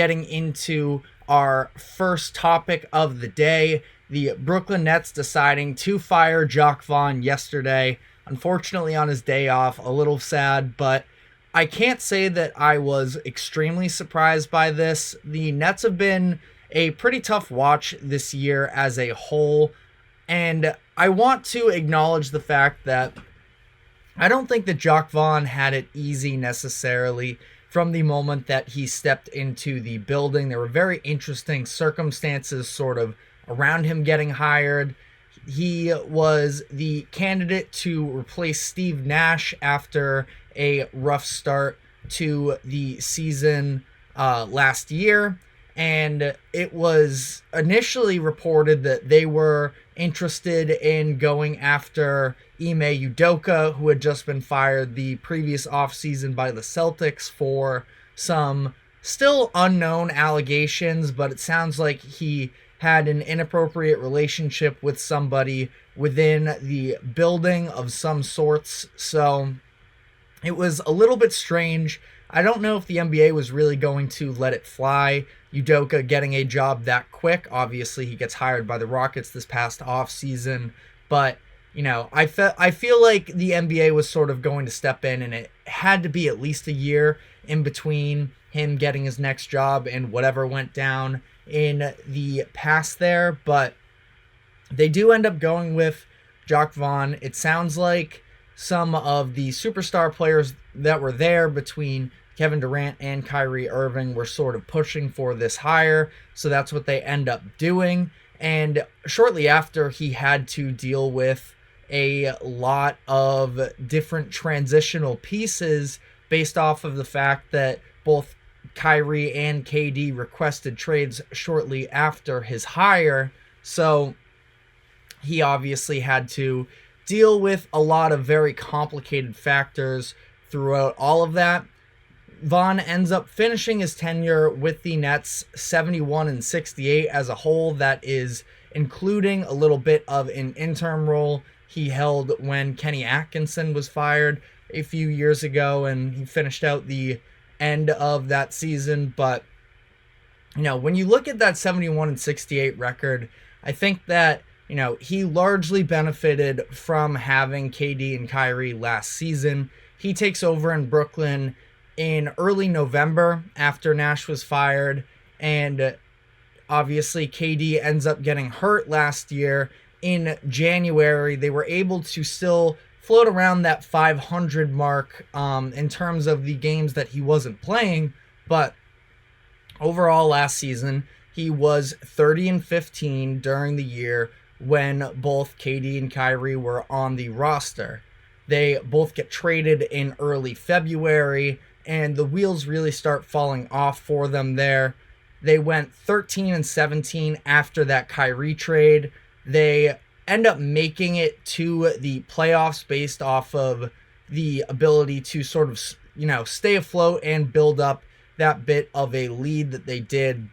getting into our first topic of the day, the Brooklyn Nets deciding to fire Jacque Vaughn yesterday. Unfortunately, on his day off, a little sad, but I can't say that I was extremely surprised by this. The Nets have been a pretty tough watch this year as a whole, and I want to acknowledge the fact that I don't think that Jacque Vaughn had it easy necessarily from the moment that he stepped into the building. There were very interesting circumstances sort of around him getting hired. He was the candidate to replace Steve Nash after a rough start to the season last year. And it was initially reported that they were interested in going after Ime Udoka, who had just been fired the previous offseason by the Celtics for some still unknown allegations, but it sounds like he had an inappropriate relationship with somebody within the building of some sorts. So it was a little bit strange. I don't know if the NBA was really going to let it fly. Udoka getting a job that quick. Obviously, he gets hired by the Rockets this past offseason. But, you know, I feel like the NBA was sort of going to step in, and it had to be at least a year in between him getting his next job and whatever went down in the past there. But they do end up going with Jacque Vaughn. It sounds like some of the superstar players that were there between Kevin Durant and Kyrie Irving were sort of pushing for this hire, so that's what they end up doing. And shortly after, he had to deal with a lot of different transitional pieces based off of the fact that both Kyrie and KD requested trades shortly after his hire. So he obviously had to deal with a lot of very complicated factors throughout all of that. Vaughn ends up finishing his tenure with the Nets 71-68 as a whole. That is including a little bit of an interim role he held when Kenny Atkinson was fired a few years ago, and he finished out the end of that season. But, you know, when you look at that 71-68 record, I think that, you know, he largely benefited from having KD and Kyrie last season. He takes over in Brooklyn in early November after Nash was fired, and obviously KD ends up getting hurt last year. In January, they were able to still float around that 500 mark in terms of the games that he wasn't playing, but overall last season, he was 30-15 during the year when both KD and Kyrie were on the roster. They both get traded in early February, and the wheels really start falling off for them there. They went 13-17 after that Kyrie trade. They end up making it to the playoffs based off of the ability to sort of, you know, stay afloat and build up that bit of a lead that they did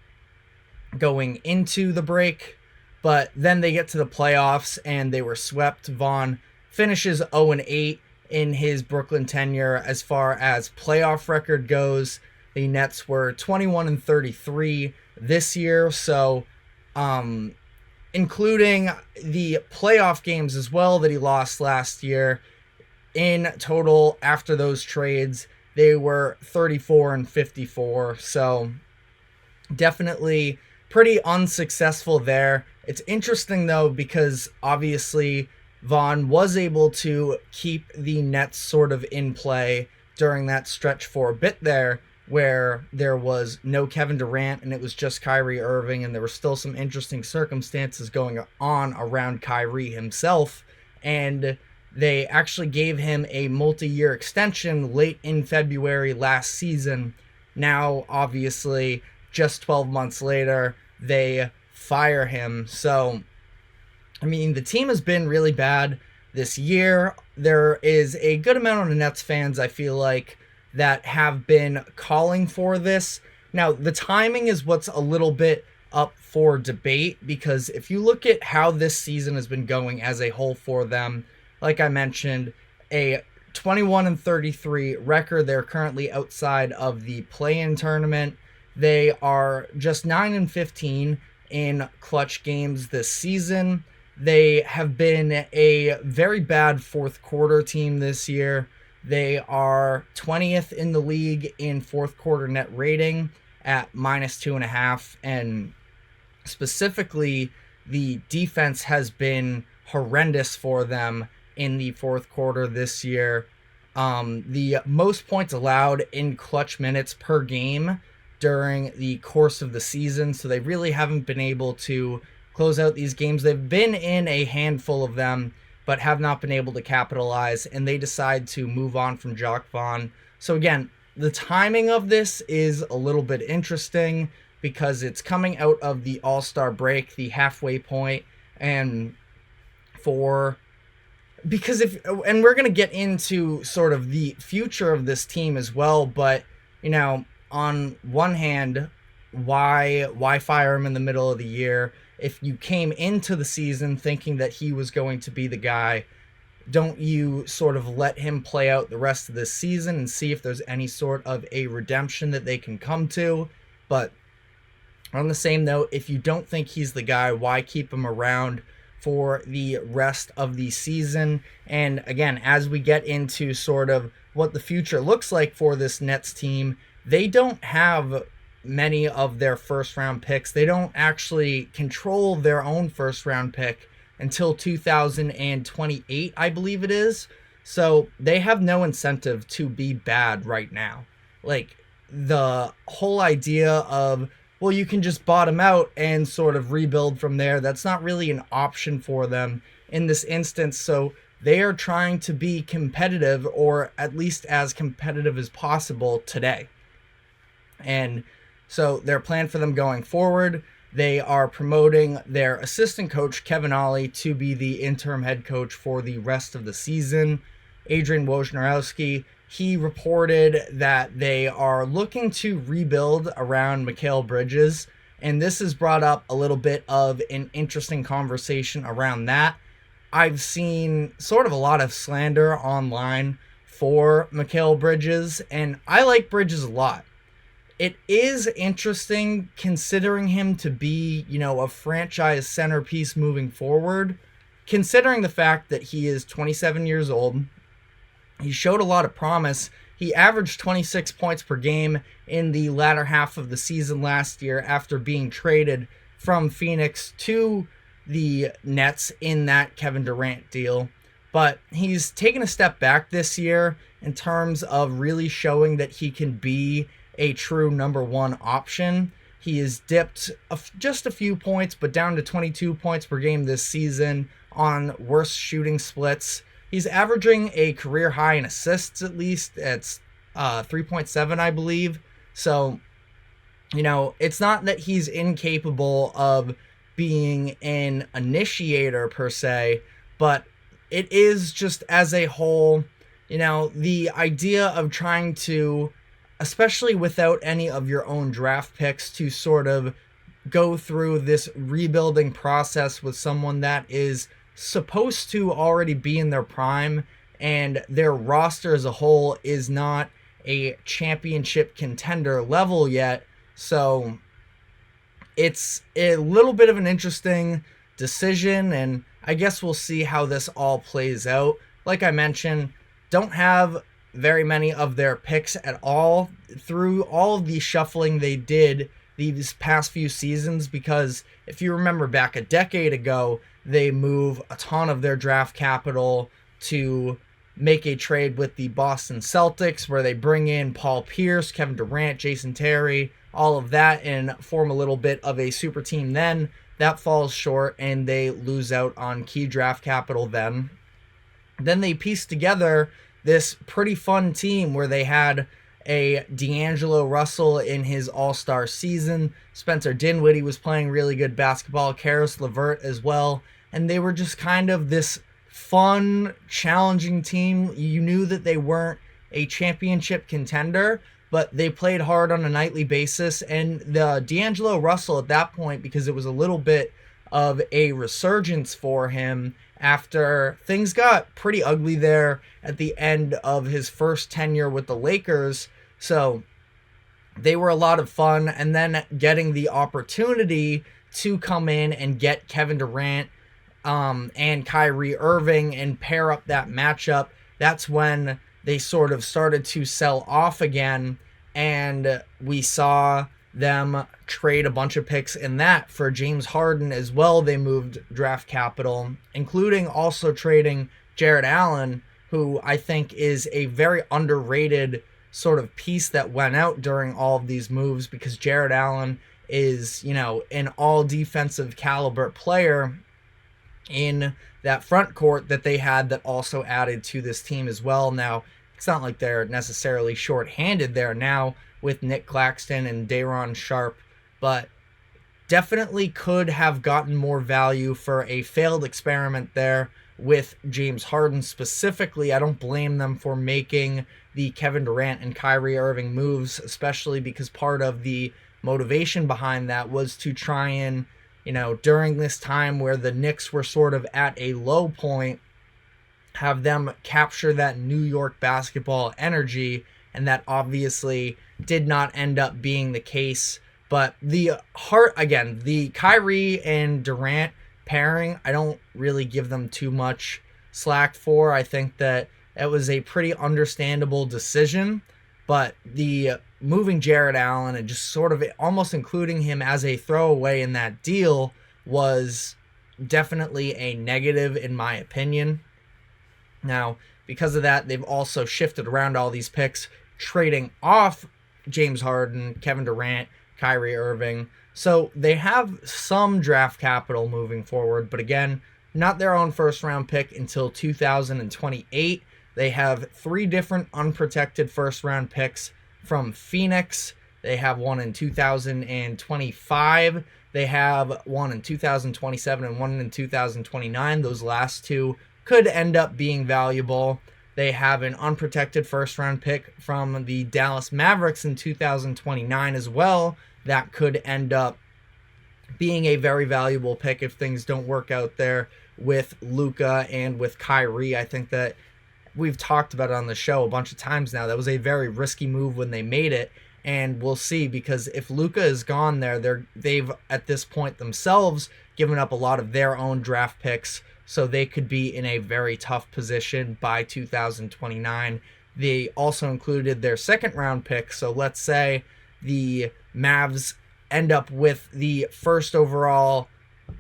going into the break. But then they get to the playoffs and they were swept. Vaughn finishes 0-8 in his Brooklyn tenure as far as playoff record goes. The Nets were 21-33 this year, so including the playoff games as well that he lost last year, in total after those trades, they were 34-54. So definitely pretty unsuccessful there. It's interesting though, because obviously Vaughn was able to keep the Nets sort of in play during that stretch for a bit there, where there was no Kevin Durant and it was just Kyrie Irving, and there were still some interesting circumstances going on around Kyrie himself, and they actually gave him a multi-year extension late in February last season. Now, obviously, just 12 months later, they fire him. So, I mean, the team has been really bad this year. There is a good amount of Nets fans, I feel like, that have been calling for this. Now, the timing is what's a little bit up for debate, because if you look at how this season has been going as a whole for them, like I mentioned, a 21-33 record. They're currently outside of the play-in tournament. They are just 9-15 in clutch games this season. They have been a very bad fourth quarter team this year. They are 20th in the league in fourth quarter net rating at -2.5. And specifically, the defense has been horrendous for them in the fourth quarter this year. The most points allowed in clutch minutes per game during the course of the season. So they really haven't been able to close out these games. They've been in a handful of them, but have not been able to capitalize, and they decide to move on from Jacque Vaughn. So again, the timing of this is a little bit interesting because it's coming out of the All-Star break, the halfway point, and we're going to get into sort of the future of this team as well, but on one hand, why fire him in the middle of the year? If you came into the season thinking that he was going to be the guy, don't you sort of let him play out the rest of this season and see if there's any sort of a redemption that they can come to? But on the same note, if you don't think he's the guy, why keep him around for the rest of the season? And again, as we get into sort of what the future looks like for this Nets team, they don't have many of their first round picks. They don't actually control their own first round pick until 2028, I believe it is. So they have no incentive to be bad right now. Like, the whole idea of, well, you can just bottom out and sort of rebuild from there, that's not really an option for them in this instance. So they are trying to be competitive, or at least as competitive as possible today. And so their plan for them going forward, they are promoting their assistant coach, Kevin Ollie, to be the interim head coach for the rest of the season. Adrian Wojnarowski, he reported that they are looking to rebuild around Mikal Bridges, and this has brought up a little bit of an interesting conversation around that. I've seen sort of a lot of slander online for Mikal Bridges, and I like Bridges a lot. It is interesting considering him to be, a franchise centerpiece moving forward, considering the fact that he is 27 years old. He showed a lot of promise. He averaged 26 points per game in the latter half of the season last year after being traded from Phoenix to the Nets in that Kevin Durant deal. But he's taken a step back this year in terms of really showing that he can be a true number one option. He has dipped just a few points, but down to 22 points per game this season on worse shooting splits. He's averaging a career high in assists, at least. It's 3.7, I believe. So, it's not that he's incapable of being an initiator per se, but it is just as a whole, the idea of trying to, especially without any of your own draft picks, to sort of go through this rebuilding process with someone that is supposed to already be in their prime, and their roster as a whole is not a championship contender level yet. So it's a little bit of an interesting decision, and I guess we'll see how this all plays out. Like I mentioned, don't have very many of their picks at all through all of the shuffling they did these past few seasons, because if you remember back a decade ago, they move a ton of their draft capital to make a trade with the Boston Celtics, where they bring in Paul Pierce, Kevin Durant, Jason Terry, all of that, and form a little bit of a super team. Then that falls short and they lose out on key draft capital then. Then they piece together this pretty fun team where they had a D'Angelo Russell in his all-star season. Spencer Dinwiddie was playing really good basketball. Karis LeVert as well. And they were just kind of this fun, challenging team. You knew that they weren't a championship contender, but they played hard on a nightly basis. And the D'Angelo Russell at that point, because it was a little bit of a resurgence for him after things got pretty ugly there at the end of his first tenure with the Lakers. So they were a lot of fun. And then getting the opportunity to come in and get Kevin Durant and Kyrie Irving and pair up that matchup, that's when they sort of started to sell off again. And we saw them trade a bunch of picks in that for James Harden as well. They moved draft capital, including also trading Jared Allen, who I think is a very underrated sort of piece that went out during all of these moves, because Jared Allen is, an all defensive caliber player in that front court that they had, that also added to this team as well. Now, it's not like they're necessarily short-handed there now with Nick Claxton and Day'Ron Sharpe, but definitely could have gotten more value for a failed experiment there with James Harden specifically. I don't blame them for making the Kevin Durant and Kyrie Irving moves, especially because part of the motivation behind that was to try and, during this time where the Knicks were sort of at a low point, have them capture that New York basketball energy, and that obviously did not end up being the case. But the Kyrie and Durant pairing, I don't really give them too much slack for. I think that it was a pretty understandable decision, but the moving Jared Allen and just sort of almost including him as a throwaway in that deal was definitely a negative in my opinion. Now, because of that, they've also shifted around all these picks, trading off James Harden, Kevin Durant, Kyrie Irving. So they have some draft capital moving forward, but again, not their own first round pick until 2028. They have 3 different unprotected first round picks from Phoenix. They have one in 2025. They have one in 2027 and one in 2029. Those last 2 could end up being valuable. They have an unprotected first round pick from the Dallas Mavericks in 2029 as well. That could end up being a very valuable pick if things don't work out there with Luka and with Kyrie. I think that we've talked about it on the show a bunch of times now. That was a very risky move when they made it, and we'll see, because if Luka is gone there, they've at this point themselves given up a lot of their own draft picks, so they could be in a very tough position by 2029. They also included their second round pick, so let's say the Mavs end up with the first overall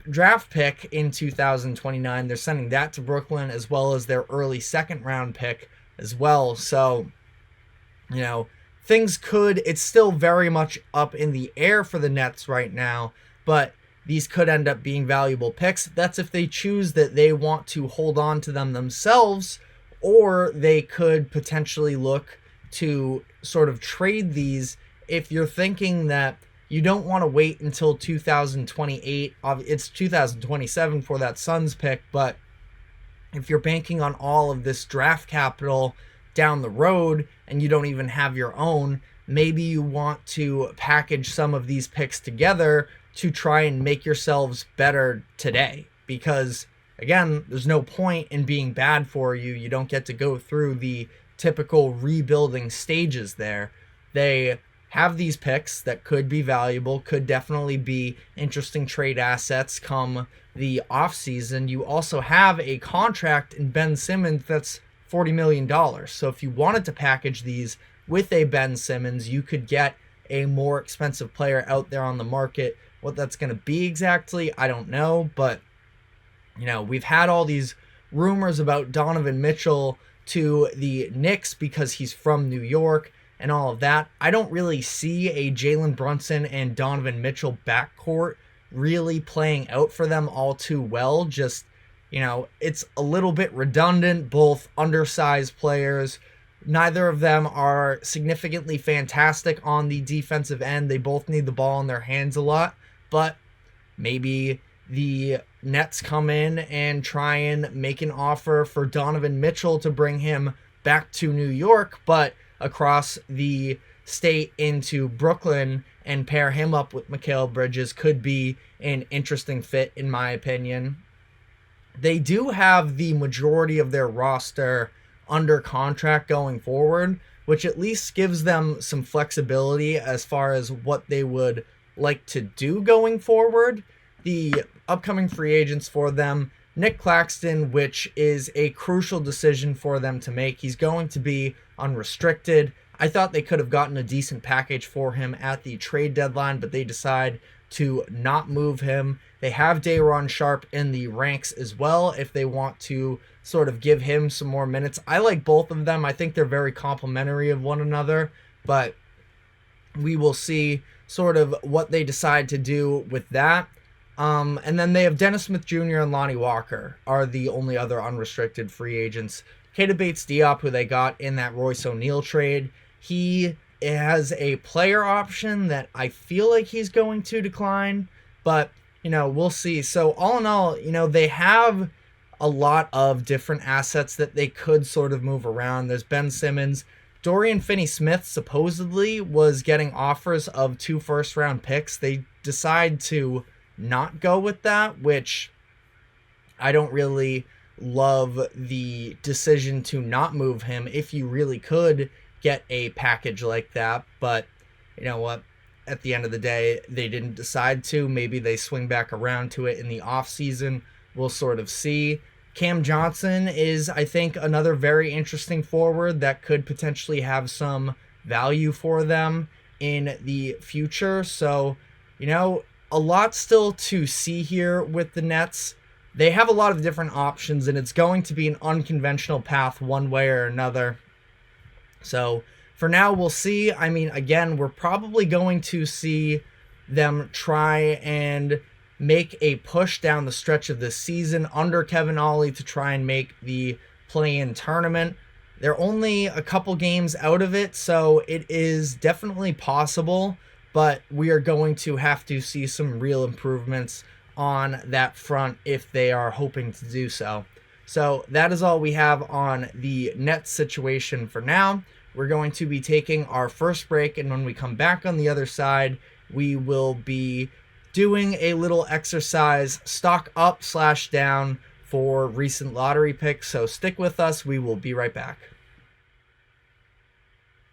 draft pick in 2029. They're sending that to Brooklyn, as well as their early second round pick as well. So, it's still very much up in the air for the Nets right now, but these could end up being valuable picks. That's if they choose that they want to hold on to them themselves, or they could potentially look to sort of trade these if you're thinking that you don't want to wait until 2028. It's 2027 for that Suns pick, but if you're banking on all of this draft capital down the road and you don't even have your own, maybe you want to package some of these picks together to try and make yourselves better today. Because, again, there's no point in being bad for you. You don't get to go through the typical rebuilding stages there. They have these picks that could be valuable, could definitely be interesting trade assets come the offseason. You also have a contract in Ben Simmons that's $40 million. So if you wanted to package these with a Ben Simmons, you could get a more expensive player out there on the market. What that's going to be exactly, I don't know. But, we've had all these rumors about Donovan Mitchell to the Knicks because he's from New York and all of that. I don't really see a Jalen Brunson and Donovan Mitchell backcourt really playing out for them all too well. Just, it's a little bit redundant, both undersized players. Neither of them are significantly fantastic on the defensive end. They both need the ball in their hands a lot, but maybe the Nets come in and try and make an offer for Donovan Mitchell to bring him back to New York, but across the state into Brooklyn, and pair him up with Mikal Bridges could be an interesting fit, in my opinion. They do have the majority of their roster under contract going forward, which at least gives them some flexibility as far as what they would like to do going forward. The upcoming free agents for them, Nick Claxton, which is a crucial decision for them to make. He's going to be unrestricted. I thought they could have gotten a decent package for him at the trade deadline, but they decide to not move him. They have Day'Ron Sharpe in the ranks as well if they want to sort of give him some more minutes. I like both of them. I think they're very complimentary of one another, but we will see sort of what they decide to do with that. And then they have Dennis Smith Jr. and Lonnie Walker are the only other unrestricted free agents. Keita Bates-Diop, who they got in that Royce O'Neal trade, he has a player option that I feel like he's going to decline, but, we'll see. So all in all, they have a lot of different assets that they could sort of move around. There's Ben Simmons. Dorian Finney-Smith supposedly was getting offers of 2 first-round picks. They decide to not go with that, which I don't really love the decision to not move him if you really could get a package like that. But you know what? At the end of the day, they didn't decide to. Maybe they swing back around to it in the offseason. We'll sort of see. Cam Johnson is, I think, another very interesting forward that could potentially have some value for them in the future. So, a lot still to see here with the Nets. They have a lot of different options, and it's going to be an unconventional path one way or another. So, for now, we'll see. I mean, again, we're probably going to see them try and make a push down the stretch of this season under Kevin Ollie to try and make the play-in tournament. They're only a couple games out of it, so it is definitely possible, but we are going to have to see some real improvements on that front if they are hoping to do so. So that is all we have on the Nets situation for now. We're going to be taking our first break, and when we come back on the other side, we will be doing a little exercise, stock up/down for recent lottery picks. So stick with us. We will be right back.